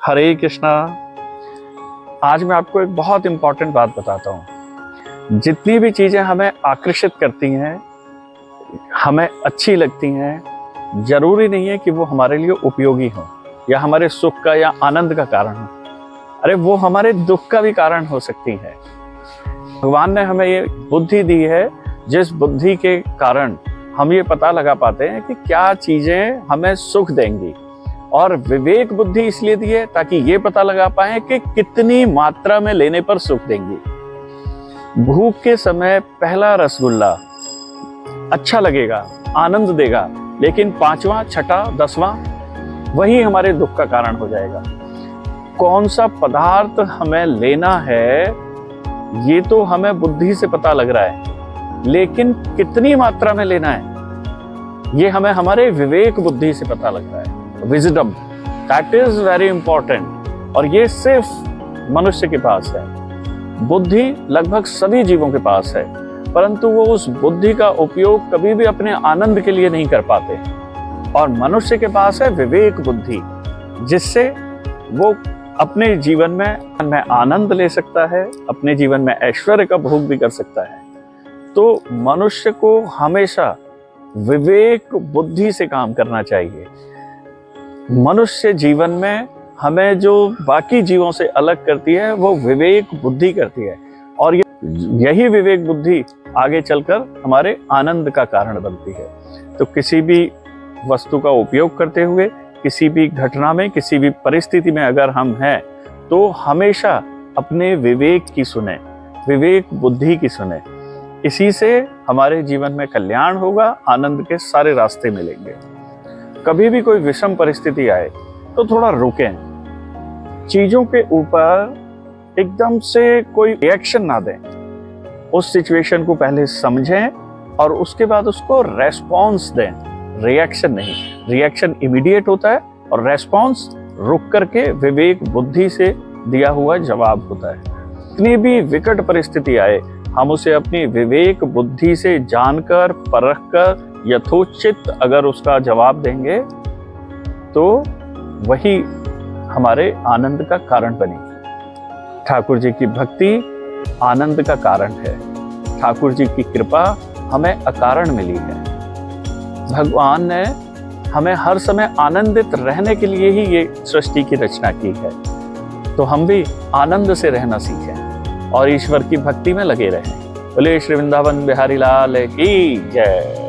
हरे कृष्णा। आज मैं आपको एक बहुत इंपॉर्टेंट बात बताता हूँ। जितनी भी चीज़ें हमें आकर्षित करती हैं, हमें अच्छी लगती हैं, जरूरी नहीं है कि वो हमारे लिए उपयोगी हो या हमारे सुख का या आनंद का कारण हो। अरे वो हमारे दुख का भी कारण हो सकती है। भगवान ने हमें ये बुद्धि दी है, जिस बुद्धि के कारण हम ये पता लगा पाते हैं कि क्या चीजें हमें सुख देंगी। और विवेक बुद्धि इसलिए दी है ताकि ये पता लगा पाए कि कितनी मात्रा में लेने पर सुख देंगी। भूख के समय पहला रसगुल्ला अच्छा लगेगा, आनंद देगा, लेकिन 5वां, 6ठा, 10वां वही हमारे दुख का कारण हो जाएगा। कौन सा पदार्थ हमें लेना है ये तो हमें बुद्धि से पता लग रहा है, लेकिन कितनी मात्रा में लेना है ये हमें हमारे विवेक बुद्धि से पता लग रहा है। Wisdom, that is very important. और ये सिर्फ मनुष्य के पास है। बुद्धि लगभग सभी जीवों के पास है, परंतु वो उस बुद्धि का उपयोग कभी भी अपने आनंद के लिए नहीं कर पाते। और मनुष्य के पास है विवेक बुद्धि, जिससे वो अपने जीवन में आनंद ले सकता है, अपने जीवन में ऐश्वर्य का भोग भी कर सकता है। तो मनुष्य को हमेशा विवेक बुद्धि से काम करना चाहिए। मनुष्य जीवन में हमें जो बाकी जीवों से अलग करती है वो विवेक बुद्धि करती है, और यही विवेक बुद्धि आगे चलकर हमारे आनंद का कारण बनती है। तो किसी भी वस्तु का उपयोग करते हुए, किसी भी घटना में, किसी भी परिस्थिति में अगर हम हैं तो हमेशा अपने विवेक की सुने, विवेक बुद्धि की सुने। इसी से हमारे जीवन में कल्याण होगा, आनंद के सारे रास्ते मिलेंगे। कभी भी कोई विषम परिस्थिति आए तो थोड़ा रुकें, चीजों के ऊपर एकदम से कोई रिएक्शन ना दें। उस सिचुएशन को पहले समझें और उसके बाद उसको रेस्पॉन्स दें, रिएक्शन नहीं। रिएक्शन इमीडिएट होता है और रेस्पॉन्स रुक करके विवेक बुद्धि से दिया हुआ जवाब होता है। इतनी भी विकट परिस्थिति आए, हम उसे अपनी विवेक बुद्धि से जानकर, परखकर, यथोचित अगर उसका जवाब देंगे तो वही हमारे आनंद का कारण बनेगी। ठाकुर जी की भक्ति आनंद का कारण है। ठाकुर जी की कृपा हमें अकारण मिली है। भगवान ने हमें हर समय आनंदित रहने के लिए ही ये सृष्टि की रचना की है। तो हम भी आनंद से रहना सीखें और ईश्वर की भक्ति में लगे रहें। बोले श्री वृंदावन बिहारी लाल की जय।